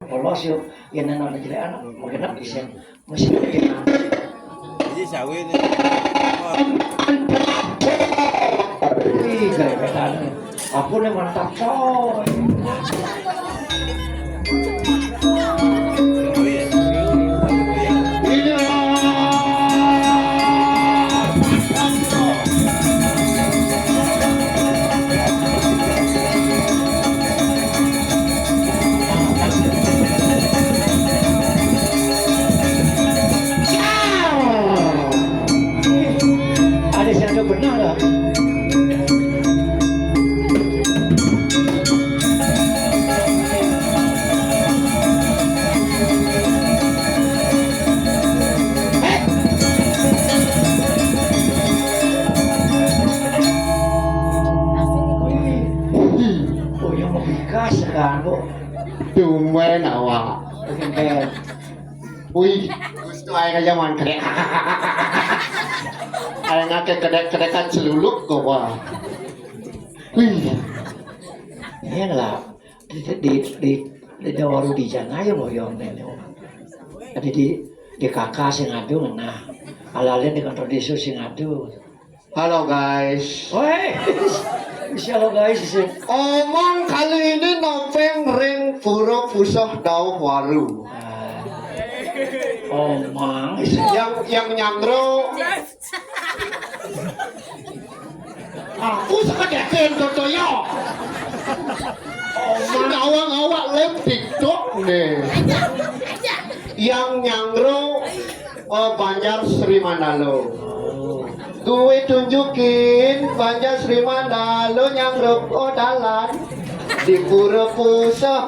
polos yuk yang nana jelek anak mau kenapa bisa masih ada Jadi sawit. wih kayak petan aku nih mantap coy ada siapa benar lah oh yang mau bikas kan bu Tumben awak. kayak Wih, gusto ay ka yaman kedek. Ay nga ke kedek-kedekan seluluk ko ba. Wih, ini lah di dawaru di jana ya lo yang nenek jadi di kakak sing ngadu nah alalin di kantor desa sing ngadu halo guys. woi bisa lo guys sih Omong kali ini nopeng ring pura pusah dau waru. omang Yang nyandro. Aku sekedekin totoyo. Omong awak-awak lem TikTok nih. Yang nyandro Banjar Sri Mandalo. Gue tunjukin Banjar Sri Mandalo nyangrup dalan di pura pusah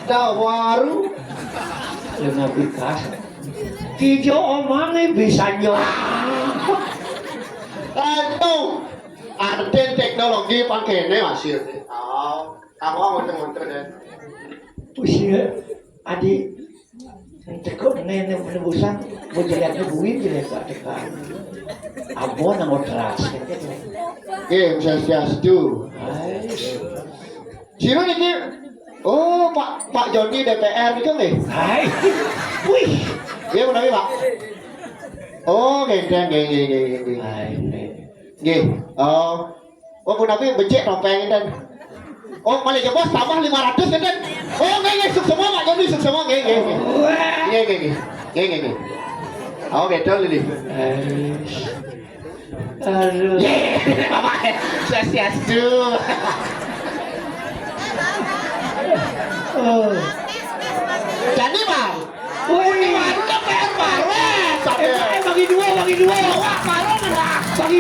dawaru lena bikas hijau omangnya bisa nyok Aduh, arten teknologi pakainya masih. Kamu muter-muter deh. usia adik tekuk nenek penebusan mau jeliatnya buin jelek dekat abon yang mau teras Bisa setuju. Siro ini, oh Pak Joni DPR itu nih. hai wih Iya benar Pak. Oh, geng. hai Geng. Oh pun tapi becek topeng dan. Oh malah bos tambah 500 kan? Oh geng, suk semua Pak Joni suk semua geng. Geng. Oh betul Lili. aduh Bapak, setuju. Jadi Bang. wih DPR Maret. bagi dua wah Maret lah bagi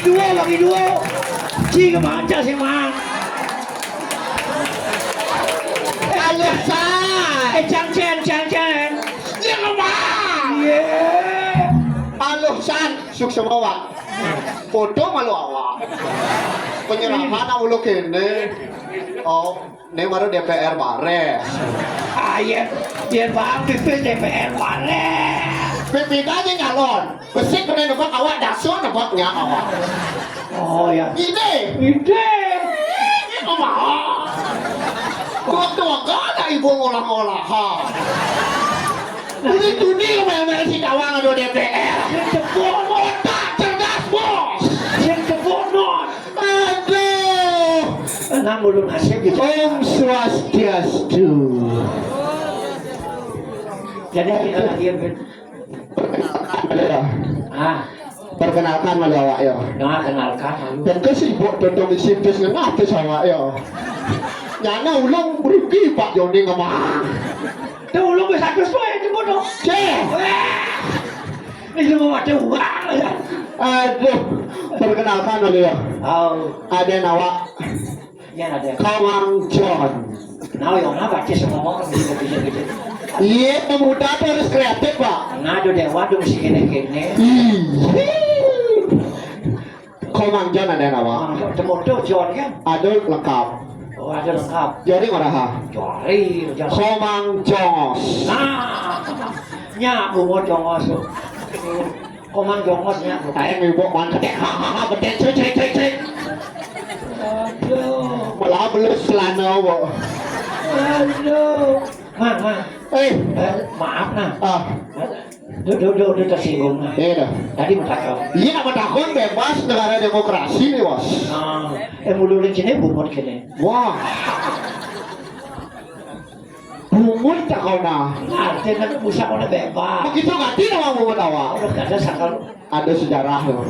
dua si kemana sih mang Alusan. cang Iya Bang. Alusan. Suk semua Pak. Foto malu awak. Penyerahan awak kene. Oh, ini baru DPR Maret. ayah biar bang pimpin DPR Maret Pimpinan nyalon. Besik kena nebak awak daso nebaknya awak. oh ya Ide. ide Ini mah. Tua gak ada ibu ngolah-ngolahan. Ini dunia main-main si kawang ada DPR. yang kebonon Tak cerdas bos. yang kebonon Aduh. enam belum hasil gitu Om Swastiastu. jadi kita lagi Perkenalkan malu awak ya. nggak kenalkan Dan kesibuk dodong isi bis ngena bis awak ya. Nyana ulang rugi Pak Joni ngomong. tuh lu bisa terus tuh yang kebonon ini mau ada uang ya Aduh. Perkenalkan malu ya. oh Ada awak ya ada Kawang John. nah yang apa sih semua orang gitu Iya pemuda tuh harus kreatif Pak. ngadu dewa dong si kene Kawang John ada awak. temodo John kan Ada lengkap. oh ada lengkap Jori ngaraha. jari jangan Komang Jongos. nah nya bungo jongos komang jongosnya Kayak ibu mantep. Hahaha bedek cek. aduh Malah belum selana bu. Aduh. Ma. Maaf nah. Duduk tersinggung nah. Iya dah. Tadi minta kau. Iya nama takut bebas negara demokrasi nih bos. Mulu sini bumut kene. Wah. Bungut tak kau nah. Artinya bisa kau bebas. Begitu ganti nama bungut awak. Udah ada sakal. Ada sejarah loh.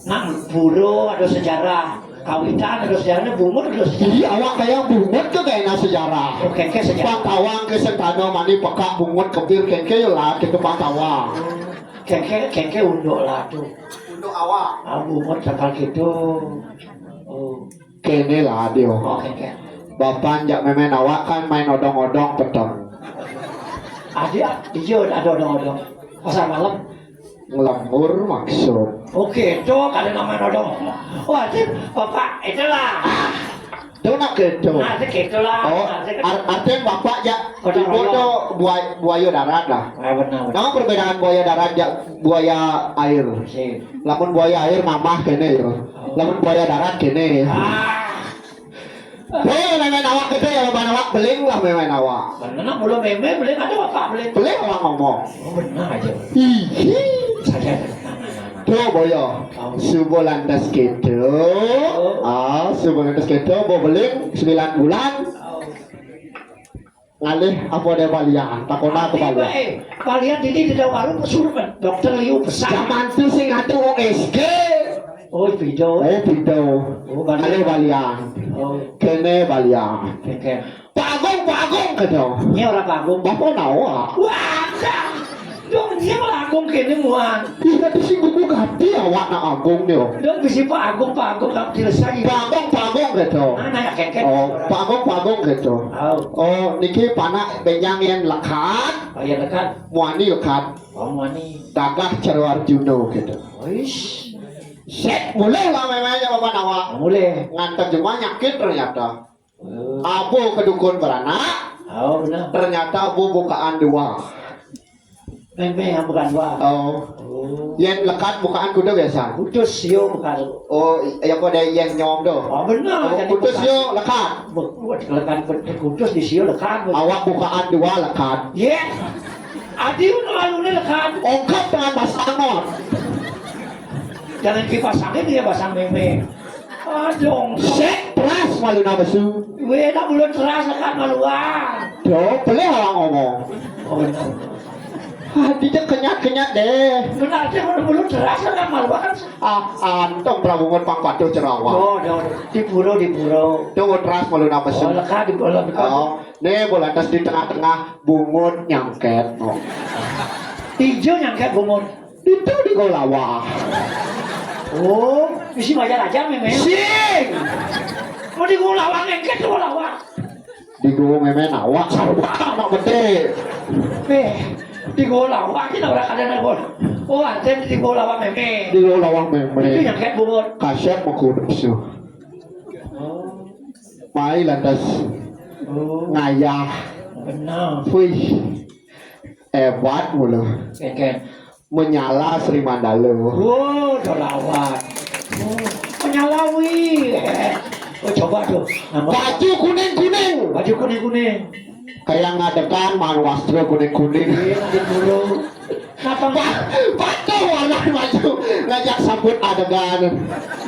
Nah, buru ada sejarah. Kawitan ada sejarahnya, bungut ada sejarah. Iya awak kayak bungut tuh kayaknya sejarah. Oke sejarah. Pantawang ke sentano mani peka bungut kebir kengke lah kita pantawang. Kengke unduk lah tuh. Untuk awak. Bungut sakal gitu. Oh. Kene lah dia. Oh kengke. Bapak jak memen awak kan main odong-odong petang. Ada hijau ada odong-odong. Pasar malam. Ngelamur maksud. Oke, itu ada nama odong. Wah, bapak itulah. Itu nak gitu. Nah, itulah. Oh, artinya bapak jak ibu tuh buaya darat lah. Benar. Nama perbedaan buaya darat jak buaya air. Lamun buaya air mamah kene ya. Lamun buaya darat kene. Memen awak itu ya bapak awak beling lah memen awak. Benar, belum beling ada bapak beling. Beling awak ngomong. Oh benar aja. Hihi. Saya. Tuh boyo. Subuh lantas gitu. Subuh lantas gitu. Bo beling 9 bulan. Ngalih apa dia balian? Takona ke balian. Balian ini tidak warung pesuruh dokter Liu besar. Zaman itu sing atuh SG. Oh video. Oh Ngalih balian. Oh Kene balian. kengke. Pak Agung gitu. Ini orang Pak Agung. Bapak nawa. Wah, dong dia Pak Agung kene muan. Iya tapi sing buku ganti awak nak Agung dia. Dong bisa Pak Agung tak selesai. Pak Agung gitu. Anak kengke. Oh, Pak Agung gitu. Oh, niki panak benyang yang lekat. Oh ya dekat. Muani lekat. Oh muani. Gagah Cerwarjuno gitu. Wish. Set mulai lah memangnya bapak nawa. Mulai. Ngantar cuma nyakit ternyata. Abu kedukun beranak. Oh benar. Ternyata abu bukaan 2. Memang bukan dua. Oh. Yang lekat bukaan kuda biasa. Kudus yo bukan. Oh, yang pada yang nyom tuh. Oh benar. Oh, kudus yo lekat. Buat lekan kudus di sio lekan. Awak bukaan 2 lekat. Ye. Adi lalu lekan. Ongkap dengan pasangan. Jangan dipasangin dia pasang meme. Aduh. Set teras malu nama su. Weda belum teras lekan maluan. Do, boleh orang ngomong. Oh benar. Dia kenyat deh. Benar dia belum teras lekan maluan. Antong Prabungun Pangpatuh Cerawang. Oh, di puro. Tuh teras malu nama su. Oh lekan di bola. Oh, nih bola tas di tengah-tengah bungut nyangket. Oh. Hijau nyangket bungut. Itu di Golawah. Oh, isi bajar aja meme. Sing. Mau di Golawang ngeket di Golawang. Di Go memen awak sarwa anak gede. Di Golawang kita orang kadang gol. Oh, ada di Golawang meme. Di Golawang Itu memen. nyangket bungut. Kaset mau kudu su. Oh, Mai lantas ngayah. benar. Wih. Hebat mulu. Ngeket. Menyala Sri Mandalo. Oh, dolawat. Oh, menyalawi. Oh, coba tuh. Baju kuning. Baju kuning. Kayak ngadekan manwastro kuning. Nanti dulu. Kenapa Batu warna baju ngajak sambut adegan.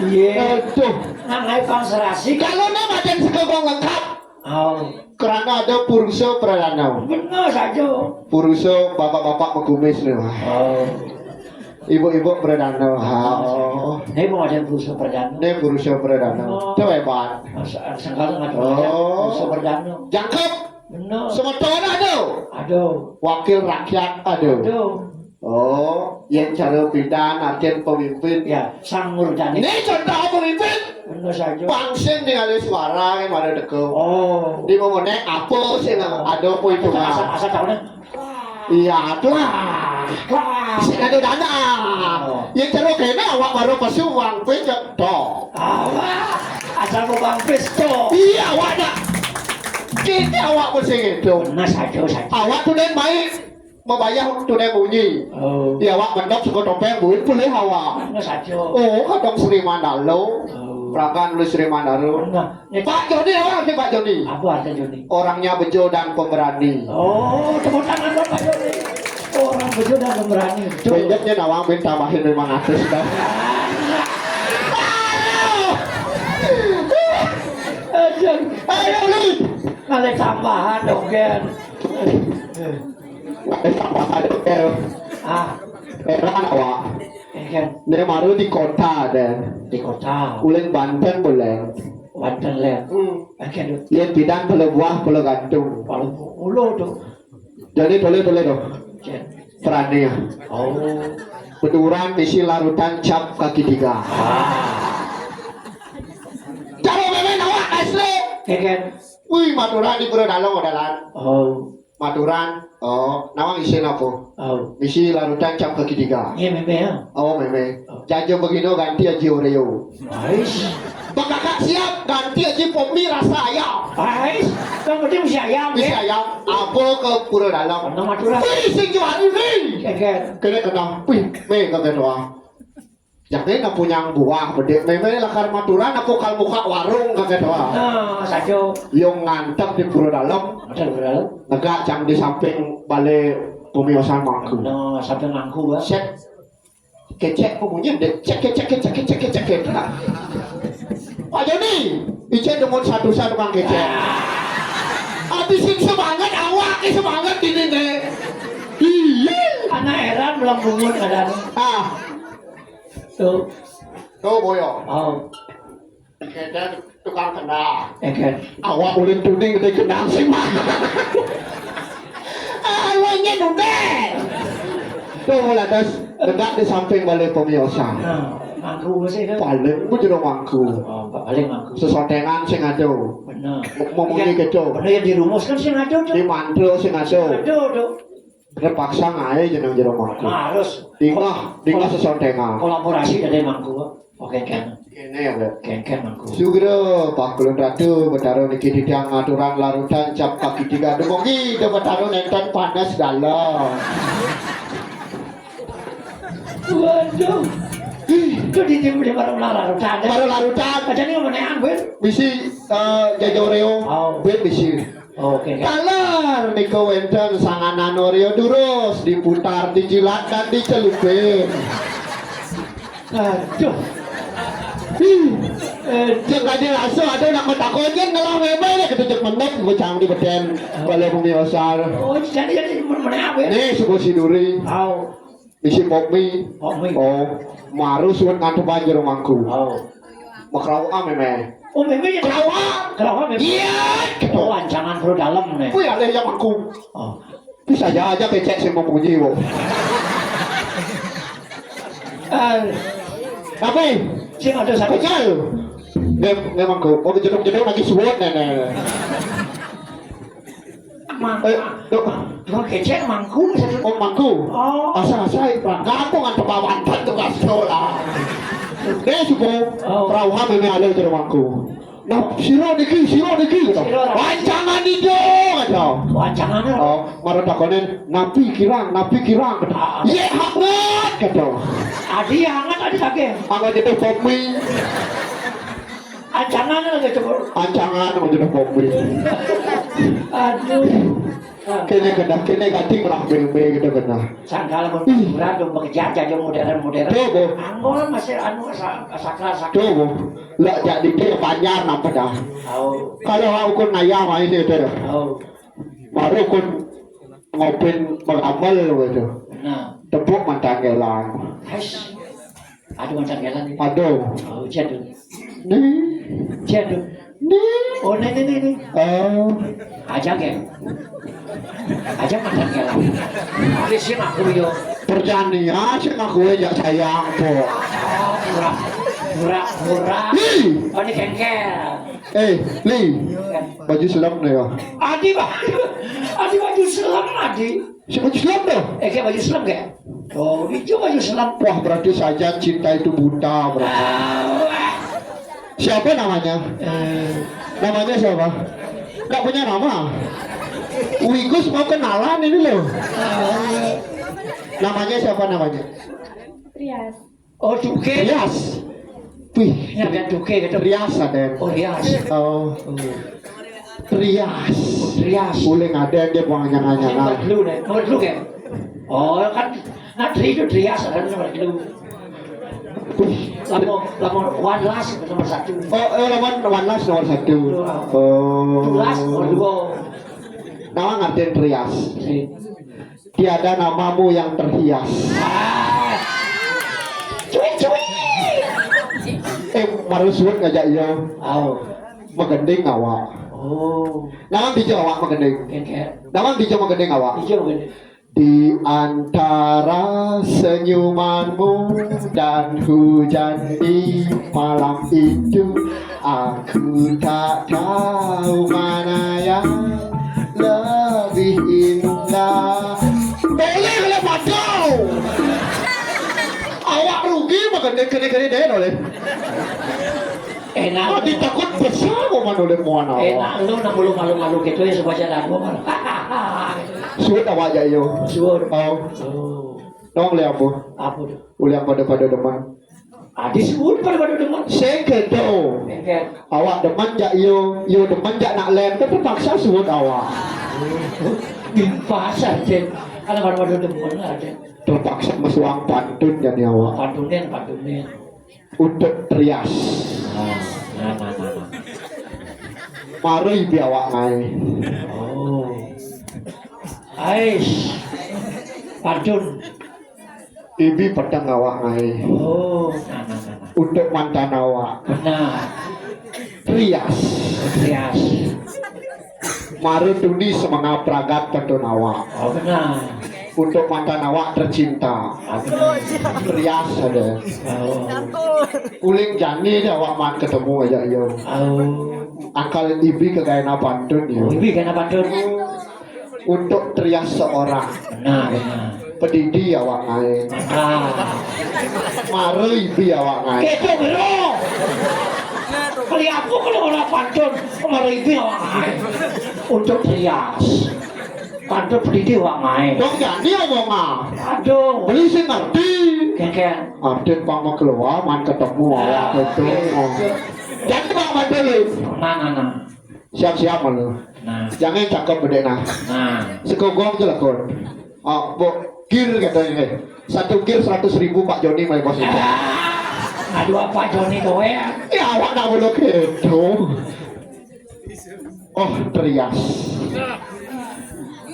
Iya. Tuh. Namanya konservasi. Kalau nama dan sekegong lengkap. Oh, Karena ada Puruso Pradana. benar saja. Puruso bapak-bapak mengumis nih. Oh, Ibu-ibu Pradana. Oh. ini mau ada busa perdana. Ini Puruso Pradana. Itu hebat. Sekarang ada Oh. busa perdana. Jangkep. Benar. Semeton ada. Aduh. Wakil rakyat ada. Aduh. Oh, yang cara pindahan agen pemimpin. Ya, sang murdani. Ini contoh pemimpin. Benar saja. Pangsin dengan suara yang ada deket. Oh. Di momennya apa sih ada apa itu Asal tahunnya. Iya tuh. Sing ada dana. Yang cara kena awak baru pasti uang pejak toh. Awak. Asal mau bang pesto. Iya awak dah. Kita awak mesti gitu. Benar saja. Awak tuh dan baik. Membayar tuh dan bunyi. Oh. Iya awak mendok suka topeng buit boleh awak. Benar saja. Oh kadang Sri Mandalo. Prakan lu Sri Mandaru. Nah, ini Pak Joni orang sih Pak Joni. apa artinya Joni? Orangnya bejo dan pemberani. Oh, tepuk tangan buat Pak Joni. Orang bejo dan pemberani. Betul. Benjeknya nawang minta tambahin 500 dah. Ayo lu. Kali tambahan dong Ken. Tambahan el. Ah, Eran awak. Ken Dia maru di kota dan di kota ulen Banten boleh. Banten lihat. Ken tuh Lihat bidang pele buah pele gantung. kalau ulu tuh. Jadi boleh dong. Ken. Perani ya. Oh. Penuran misi larutan cap kaki 3. Ah. Caro memen awak asli. Ken. Wih, Maturan di Pura Dalong adalah Oh. Maturan. Oh, nawang isin apa? Oh. Misi larutan cap kaki 3. Ini memang ya. Oh, meme. Jajo begino ganti aja Oreo. Ais. Bang kakak siap ganti aja Pomi rasa ayam. Ais. Yang penting mesti ayam Misi ya. ayam. Apa ke Pura Dalong? Karena Madura. Wih, sing jual ini. Ken. Kena kena. Wih, me kakek doang. Jangan nak punya buah bedek. Meme lakar Maturan aku kal muka warung kakek doang. Nah, sajo. Yang ngantep di Pura Dalong. Ada berapa? Negak jam di samping balai pemiosan mangku. Nah, sampai ngangku ya. Cek kecek pemunyi deh. Cek. Pak Joni, icet dengan satu-satu bang kecek. Habisin semangat awak, semangat ini deh. Iya. Anak heran belum bungun kadang. Ah, Tuh. tuh boyo. Oh. Kecek tukang kena. Ken. Awak ulin tuding gede kena sih mah. Awaknya dudek. Tuh lah terus dekat di samping balai pemiosan. Nah, ngangku sih kan. Paling pun jadi mangku. Oh, paling ngangku. Sesotengan sing ado. Benar. Memunyi gitu. Benar yang dirumuskan sih ngadu tuh. Di mandro sing ado. Aduh, tuh. Terpaksa ngae jeneng jero mangku. Harus. Dingah sesotengan. Kolaborasi dari mangku. Oke kan. Kene ya, Lek. Ken mangku. Sugro Pak Kulon Ratu betaro niki didang aturan larutan cap kaki 3 demongi de betaro nenten panas dalam. Waduh. Itu di tim di baru larutan. Baru larutan Aja nih menean, Ben. misi jajo Oreo. Oh. Bet misi. Oke kan. Kalar niko wenten sanganan Oreo durus diputar dijilat dan dicelupin. Aduh. Jika dia langsung ada nak mentakokin kalau memang ketujuh menit bocang di beden kalau pemirsa. Oh, jadi menean, Ben. Nih suku siduri Oh. misi popmi. Oh, mi. Oh, maru suwun ngantuk banjir mangku. Oh. Makrau meme. Oh, memang ya. Kenapa memang? Iya. Oh, ancangan perlu dalam nih. Wih, ada yang mangku. Oh. Bisa aja kecek sih memunyi, wo. Apa? Sing ada satu. Kecil. Nggak mangku. Oh, jeduk lagi suwun nenek. Tukang kecek mangku satu. Oh, mangku. Oh. Asa-asa kampung kan tebawan tugas sekolah. Suku Rauha meme ada di rumahku. Nah, siro niki gitu. Wancangan ijo gitu. Wancangan. Oh, maro takonen napi kirang gitu. Ye hangat gitu. Adi hangat adi lagi. Angkat itu popmi. Ancangan lagi coba. Ancangan itu popmi. Aduh. Kene ganti merah beng-beng gitu kena. Sangkala pun berat dong bekerja jadi modern. Tuh, Bu. Anggolan masih sakral. Tuh, Bu. Lah jadi dia panjang nampak dah. Oh. Kalau aku naya mah itu tuh. Oh. Baru kun ngopin beramal gitu. Nah. Tepuk mantan gelang. Hai. Aduh macam jalan nih. Aduh. Oh, jatuh. Nih. Jatuh. Nih. Oh, nih. Oh. Ajak ya. Ajak macam jalan. Ada sih aku yo. Perjanian sih ngaku aja sayang po. Oh, murah. Li. Oh, ini kengkel. Li. Baju selam nih ya. Adi baju selam Adi. Si baju selam deh. Kayak baju selam kayak. Oh, itu baju selam. Wah, berarti saja cinta itu buta berarti. Siapa namanya? Namanya siapa? Gak punya nama. Wigus mau kenalan ini loh. Namanya siapa namanya? Trias. Oh, Tuke. Trias. Wih, Nyampe duke gitu. rias ada. Oh rias. Oh, Oh. rias. Rias. Boleh ada dia penganyang-anyang. Nomor dulu kan? Oh kan, nah itu rias ada nomor dulu. Lamun one last nomor 1. Oh, lawan Wanlas nomor 1. Oh. Tulas nomor 2. Nama ngertiin rias. Tiada namamu yang terhias. Cuy. Maru suwet ngajak iya. Oh. Megending awak. Oh. Nama bijak awak megending. Kayak Nama bijak megending awak. hijau kan? Di antara senyumanmu dan hujan di malam itu, aku tak tahu mana yang lebih indah. Boleh lepas kau. Awak rugi makan kene-kene deh oleh. Enak. Oh ditakut besar kok man oleh muan awak. Enak lu nak malu-malu gitu ya sebaca lagu kan. Sulit awak ya yo. Suur. Oh, Oh. nong lihat apa? Apa tuh? Uliang pada deman. Disebut pada depan. Sekedo. Kayak Awak deman jak yo deman jak nak lem tapi paksa sulit awak. bimpa saja. Kalau pada depan ada. Terpaksa mesuang pantun jadi awak Pantunen. untuk trias. Nah. Mari bi awak ngai. Oh. Ais. Pantun. Ibi pedang awak ngai. Oh. Nah. Untuk mantan awak Benar. trias. Rias. Mari tuni semangat pragat pantun awak. Oh benar. Untuk mantan awak tercinta. Oh benar. Trias ada. Oh. Uling jani dia awak man ketemu aja yo. Oh. Akal ibi kegayaan pantun yo. Oh, ibu kena pantun. Untuk trias seorang Benar. pedidi awak ngai. Mari ibi awak ngai. Keto bro. Kali aku kalau orang pantun, meribi wangai. Untuk rias. Pantun pendidi wangai. Dong jani omong ah. Aduh. Beli sih ngerti. Kengkeng. Update pang mau keluar man ketemu awak itu. Jangan bang mandeli. Nah. Siap-siap malu. Nah. Jangan cakap beda nah. Nah. Sekogong je lah kon. Oh, bu, gear katanya. Satu gear 100.000 Pak Joni main bos itu. Aduh apa Joni tuh ya? Ya awak nak boleh gitu. Oh, trias.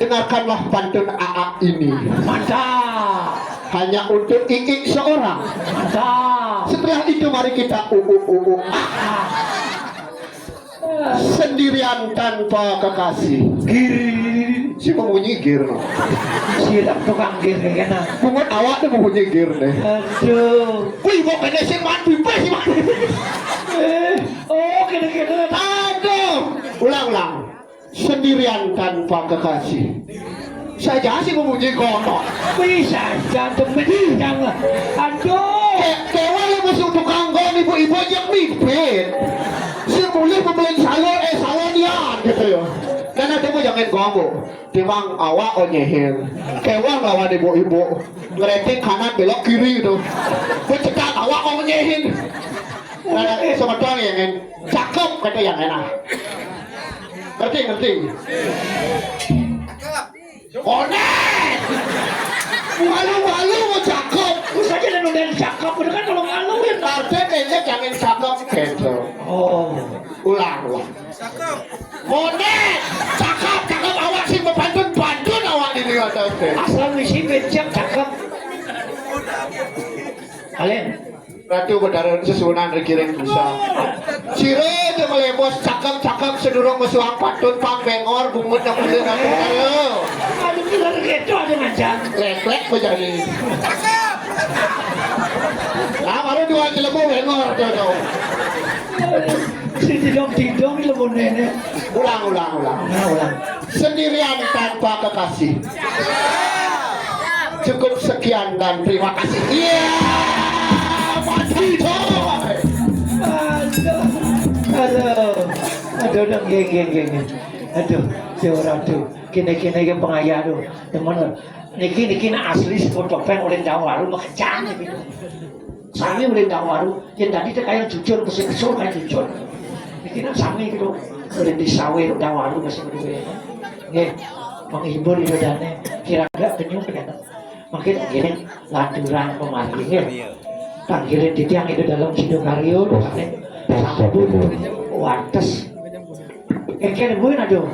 Dengarkanlah pantun AA ini. Mantap. Hanya untuk ingin seorang. Mantap. Setelah itu mari kita sendirian tanpa kekasih. Gir. Si membunyi gear no. Silap tukang gir kena. Pungut awak tu membunyi gear deh. Aduh. Wih, mau kena sing man pipa si man. Oh kena. Aduh. Ulang. Sendirian tanpa kekasih. Saja si membunyi gono. Bisa jantung menjang lah. Aduh. Kewa yang masuk tukang gon ibu-ibu yang mipit. Si boleh membeli salonian gitu ya. Karena dia jangan gonggo. Timbang awak onyehin. Kewa lawan ibu-ibu. Ngerating kanan belok kiri itu. Bercekak awak onyehin. Karena sama tuang yang cakep kata yang enak. Ngerti. Konek. Malu mau cakep. Saja dan udah cakep, udah kan kalau malu ya. Artinya kayaknya jangan cakep gitu. Oh, Ulang. Konek. Cakep awak sih pantun awak ini ada. asal misi becak cakep. Kalian, Ratu berdarah sesunan rekiring bisa. Cire itu melebos cakep sedurung mesuang pantun pang bengor bungut yang boleh aku ayo. aduh bilang gitu ada macam. Lek menjadi. Nah baru 2 kilo bengor tuh. Si tidong ilmu nenek. Ulang. Ulang. Sendirian tanpa kekasih. Cukup sekian dan terima kasih. Iya. Aduh, geng. Aduh, si orang tuh, kini yang pengayah tuh, yang mana? Niki asli sepotopeng oleh Jawa, lu makecang gitu. Sami mulai nggak waru, yang tadi tuh kayak jujur, mesti kesel kayak jujur. Bikinan sami gitu, mulai disawe udah waru masih berdua. Nih, menghibur itu dane, kira-kira kenyum kan? Makin gini laduran pemanggilnya, panggilin di tiang itu dalam sidokario, makin sambut, wates. Kayaknya gue aduh.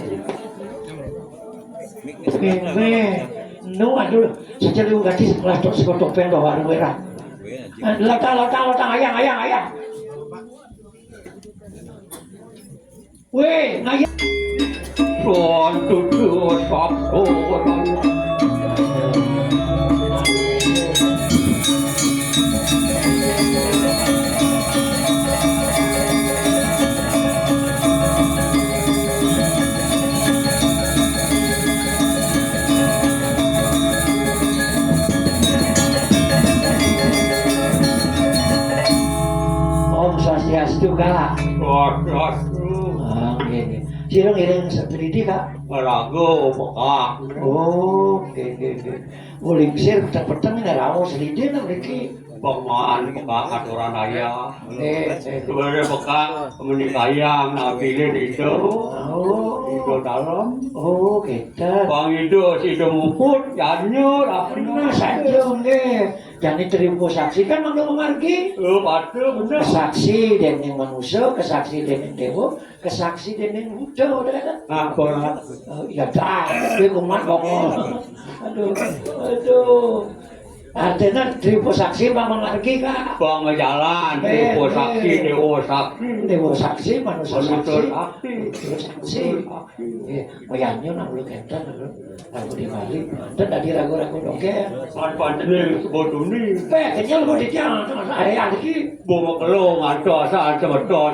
Meme, no aduh, sejak lu ganti sekelas topeng bawa merah. Lotang, ayang. Weh, ngayang. Tuh, sabtu. Om Swastiastu kak. Oke. Sira ngiring seperti kak. Rago pokok Oke. Boleh sir petang-petang ini rawo selidin mereka. pemahan pokok aturan ayah Eh. sebenarnya pokok menikayang napilin itu itu dalam Oh, kita. bang itu si demuput janyur apa Pernah saja nge. Jangan terima saksi kan mau memargi. patu bener Kesaksi dening manusia, kesaksi dening dewa, kesaksi dening Buddha, udah kan? apa Ya dah, dia kumat ngomong. Aduh. Artinya terima saksi bang memargi kak. bang jalan dewa saksi Dewa saksi, manusia saksi. saksi Saksi. Bayangnya nang lu kenta dulu. Aku di Bali. Dan tadi ragu-ragu dongeng. panjangnya sebut ini Kayaknya lu di tiang saya lagi. bunga kelong ada saat semedos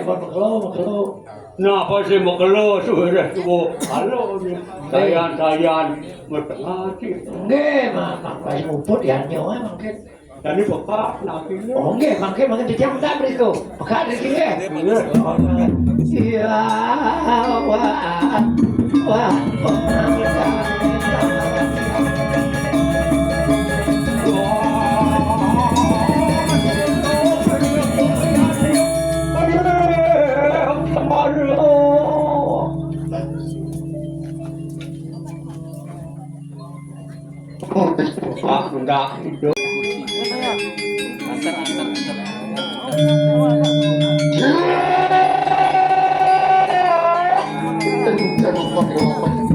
Makelo. nah pasti mau kelo sudah tuh halo sayan bertengah Nggih, mak pas muput ya nyawa mangke. jadi pokok napilin Oh nggih, mangke di tiang tak beriku. Pekak di sini. Iya, wah. Aku ndak hidup. Antar.